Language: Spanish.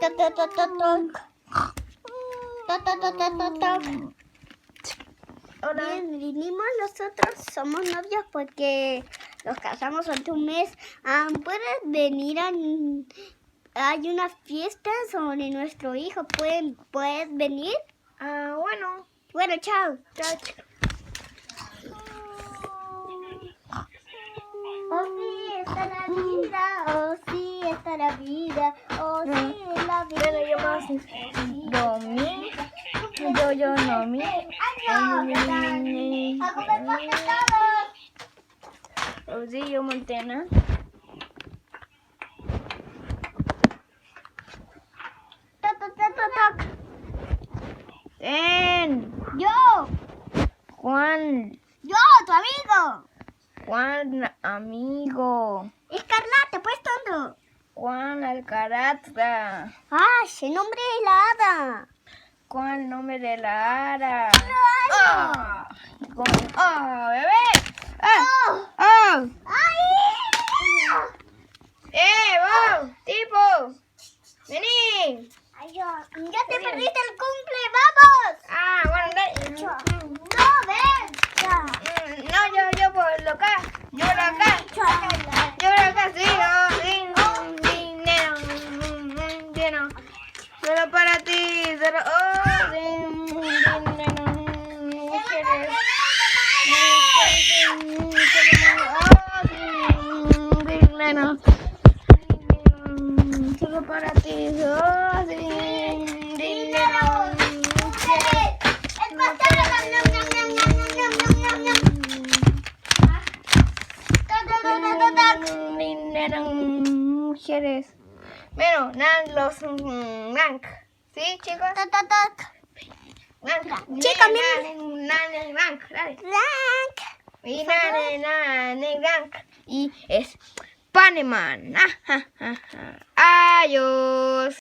Toc, toc, toc, toc, toc. Toc, toc, toc, toc, toc, toc. Bien, vinimos nosotros, somos novios porque nos casamos hace un mes. ¿Puedes venir hay una fiesta sobre nuestro hijo? ¿Puedes venir? Bueno. Bueno, chao. Chao, chicos. Oh, sí, está la vida. Oh, sí, está la vida. Oh, sí, la vida. Bueno, yo más Domi. Yo Nomi. ¡A comer pasta todos! Rosillo Montana. Toc, toc, toc, toc, toc. Yo, Juan, tu amigo. Juan amigo. Escarlata, pues tonto. Juan Alcarazza. Ese nombre es la hada. Juan nombre de la Ara. ¡Ah! Bebé. ¡Oh! ¡Ay! Vos, tipo. Vení. Ay, ya te perdiste el cumple, vamos. Bueno, dale. No, ven. No, yo por lo acá. Yo por acá. Sí, dinero. Solo para ti, dinero. Solo para ti, dinero. Mujeres. Bueno, los rank. ¿Sí, chicos? Rank. Chica, Rank, dale. Y rank. Y es Paneman. Adiós.